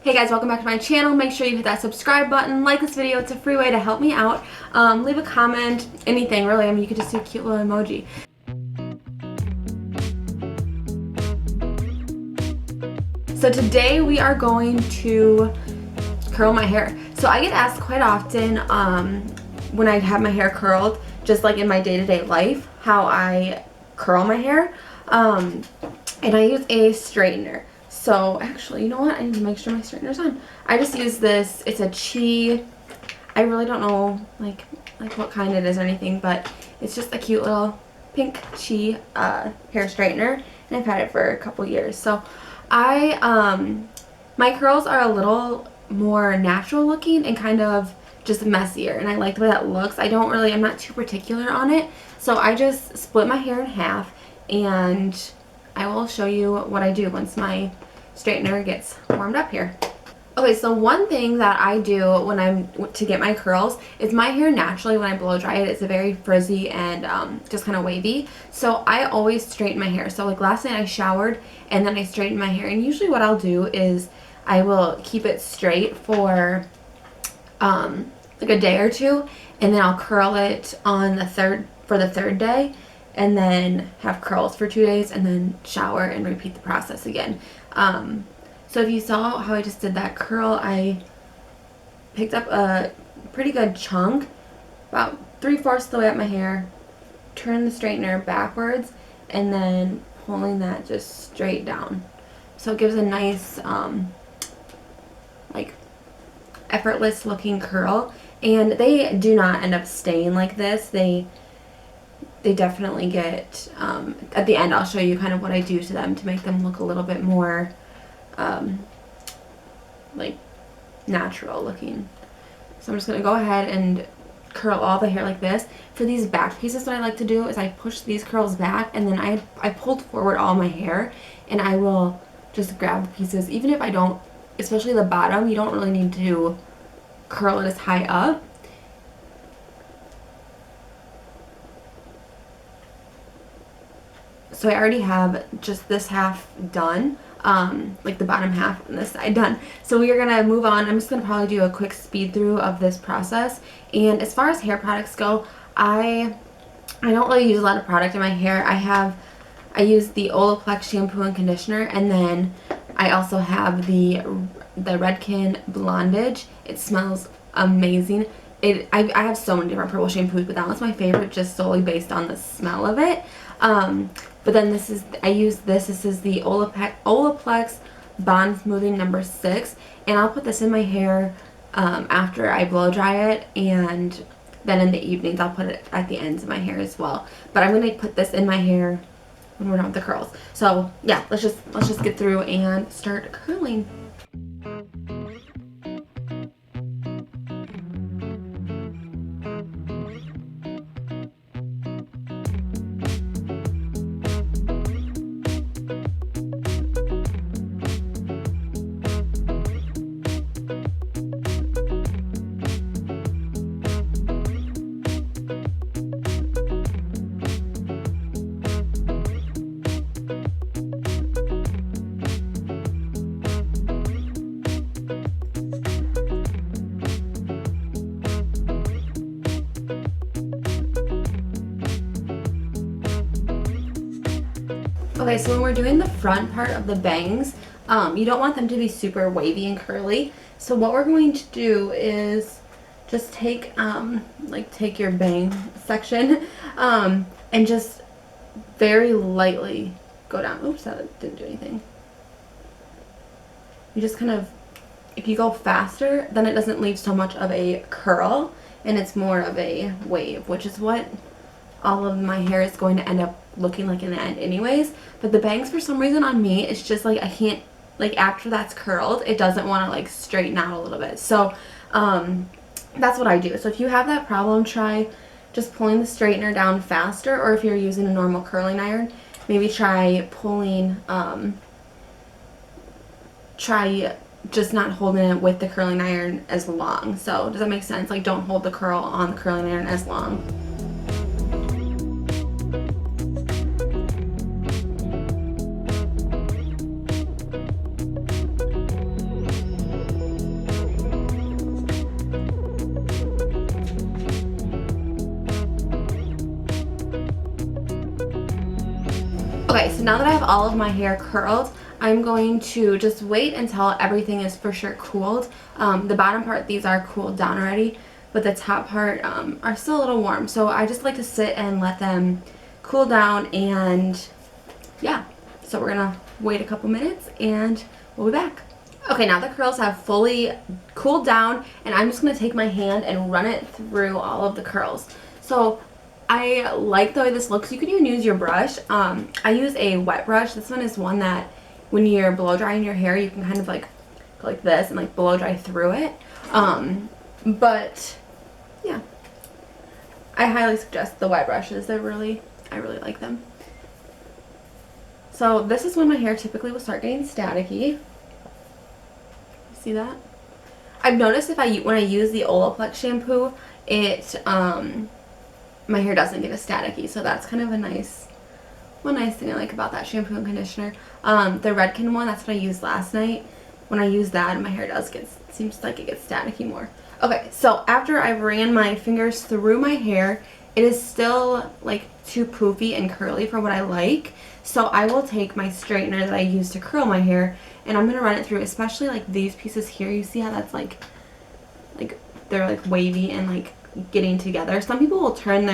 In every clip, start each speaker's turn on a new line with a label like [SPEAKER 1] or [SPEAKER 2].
[SPEAKER 1] Hey guys, welcome back to my channel. Make sure you hit that subscribe button, like this video. It's a free way to help me out. Leave a comment, anything really. I mean, you could just do a cute little emoji. So today we are going to curl my hair. So I get asked quite often when I have my hair curled, just like in my day-to-day life, how I curl my hair. And I use a straightener. So actually, you know what? I need to make sure my straightener's on. I just use this. It's a Chi. I really don't know like what kind it is or anything, but it's just a cute little pink Chi hair straightener, and I've had it for a couple years. So my curls are a little more natural looking and kind of just messier, and I like the way that looks. I'm not too particular on it, so I just split my hair in half, and I will show you what I do once my straightener gets warmed up here. Okay, so one thing that I do when I'm to get my curls is my hair naturally, when I blow dry it, it's a very frizzy and just kind of wavy. So I always straighten my hair. So like last night I showered and then I straightened my hair, and usually what I'll do is I will keep it straight for like a day or two, and then I'll curl it on the third day, and then have curls for 2 days, and then shower and repeat the process again. So if you saw how I just did that curl, I picked up a pretty good chunk, about 3/4 of the way up my hair, turned the straightener backwards, and then pulling that just straight down. So it gives a nice, like, effortless looking curl. And they do not end up staying like this. They definitely get, at the end I'll show you kind of what I do to them to make them look a little bit more like natural looking. So I'm just going to go ahead and curl all the hair like this. For these back pieces, what I like to do is I push these curls back, and then I pulled forward all my hair, and I will just grab the pieces. Even if I don't, especially the bottom, you don't really need to curl it as high up. So I already have just this half done, like the bottom half and this side done. So we are gonna move on. I'm just gonna probably do a quick speed through of this process. And as far as hair products go, I don't really use a lot of product in my hair. I use the Olaplex shampoo and conditioner, and then I also have the Redken Blondage. It smells amazing. I have so many different purple shampoos, but that one's my favorite just solely based on the smell of it. But then this is the Olaplex Bond Smoothing number 6, and I'll put this in my hair after I blow dry it, and then in the evenings I'll put it at the ends of my hair as well. But I'm going to put this in my hair when we're done with the curls. So yeah, let's just get through and start curling. Okay, so when we're doing the front part of the bangs, you don't want them to be super wavy and curly. So what we're going to do is just take your bang section and just very lightly go down. Oops, that didn't do anything. You just kind of, if you go faster, then it doesn't leave so much of a curl, and it's more of a wave, which is what all of my hair is going to end up looking like in the end anyways. But the bangs, for some reason on me, it's just like I can't, like after that's curled, it doesn't want to like straighten out a little bit. So that's what I do. So if you have that problem, try just pulling the straightener down faster, or if you're using a normal curling iron, maybe try pulling, try just not holding it with the curling iron as long. So does that make sense? Like, don't hold the curl on the curling iron as long. so now that I have all of my hair curled, I'm going to just wait until everything is for sure cooled. The bottom part, these are cooled down already, but the top part are still a little warm. So I just like to sit and let them cool down, and yeah. So we're gonna wait a couple minutes and we'll be back. Okay, now the curls have fully cooled down, and I'm just gonna take my hand and run it through all of the curls. So I like the way this looks. You could even use your brush. I use a wet brush. This one is one that when you're blow drying your hair, you can kind of like go like this and like blow dry through it. But yeah, I highly suggest the wet brushes. I really like them. So this is when my hair typically will start getting staticky. See that? I've noticed when I use the Olaplex shampoo, my hair doesn't get as staticky, so that's kind of one nice thing I like about that shampoo and conditioner. The Redken one, that's what I used last night. When I use that, my hair seems like it gets staticky more. Okay, so after I've ran my fingers through my hair, it is still like too poofy and curly for what I like. So I will take my straightener that I use to curl my hair, and I'm gonna run it through, especially like these pieces here. You see how that's like they're like wavy and like getting together. Some people will turn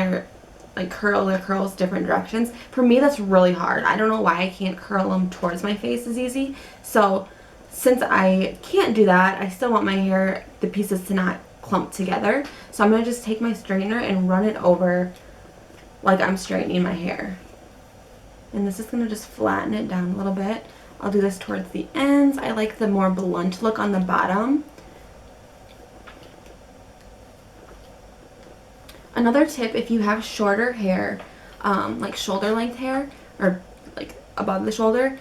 [SPEAKER 1] curl their curls different directions. For me, that's really hard. I don't know why I can't curl them towards my face as easy. So since I can't do that, I still want my hair, the pieces to not clump together. So I'm gonna just take my straightener and run it over like I'm straightening my hair. And this is gonna just flatten it down a little bit. I'll do this towards the ends. I like the more blunt look on the bottom. Another tip, if you have shorter hair, like shoulder length hair, or like above the shoulder,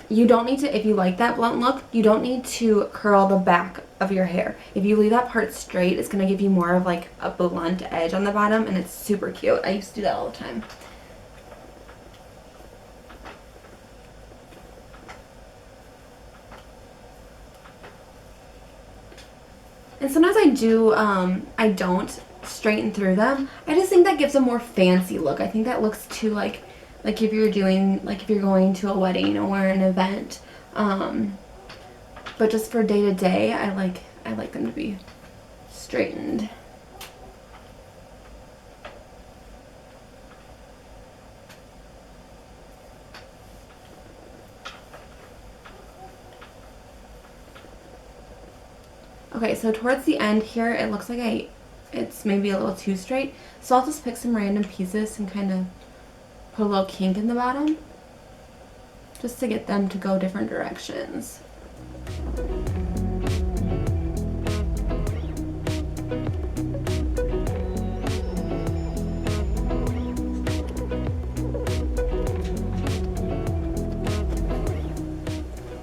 [SPEAKER 1] you don't need to, if you like that blunt look, you don't need to curl the back of your hair. If you leave that part straight, it's gonna give you more of like a blunt edge on the bottom, and it's super cute. I used to do that all the time. And sometimes I don't straighten through them. I just think that gives a more fancy look. I think that looks too like if you're going to a wedding or an event. But just for day to day, I like them to be straightened. Okay, so towards the end here, it looks like it's maybe a little too straight. So I'll just pick some random pieces and kind of put a little kink in the bottom, just to get them to go different directions.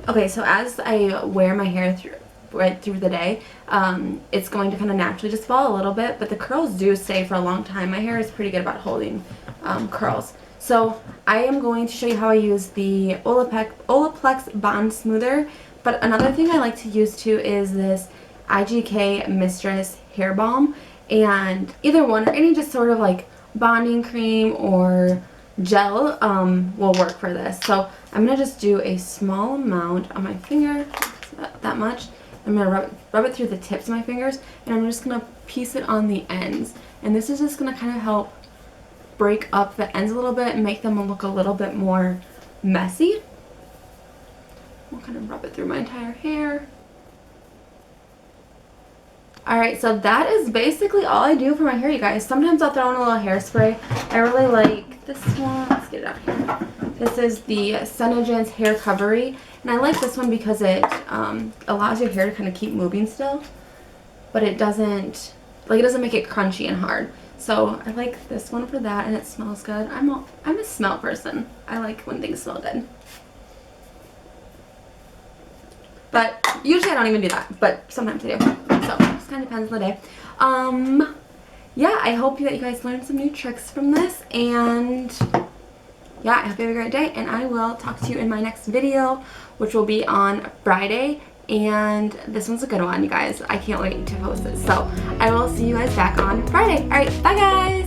[SPEAKER 1] Okay, so as I wear my hair right through the day, it's going to kind of naturally just fall a little bit, but the curls do stay for a long time. My hair is pretty good about holding curls. So I am going to show you how I use the Olaplex Bond Smoother, but another thing I like to use too is this IGK Mistress Hair Balm, and either one or any just sort of like bonding cream or gel will work for this. So I'm going to just do a small amount on my finger, that much. I'm going to rub it through the tips of my fingers, and I'm just going to piece it on the ends. And this is just going to kind of help break up the ends a little bit and make them look a little bit more messy. I'll kind of rub it through my entire hair. Alright, so that is basically all I do for my hair, you guys. Sometimes I'll throw in a little hairspray. I really like this one. Let's get it out here. This is the Senegence Hair Covery, and I like this one because it allows your hair to kind of keep moving still, but it doesn't make it crunchy and hard. So I like this one for that, and it smells good. I'm a smell person. I like when things smell good. But usually I don't even do that, but sometimes I do. So it just kind of depends on the day. Yeah, I hope that you guys learned some new tricks from this, and yeah, I hope you have a great day, and I will talk to you in my next video, which will be on Friday, and this one's a good one, you guys. I can't wait to post it. So I will see you guys back on Friday. Alright, bye guys!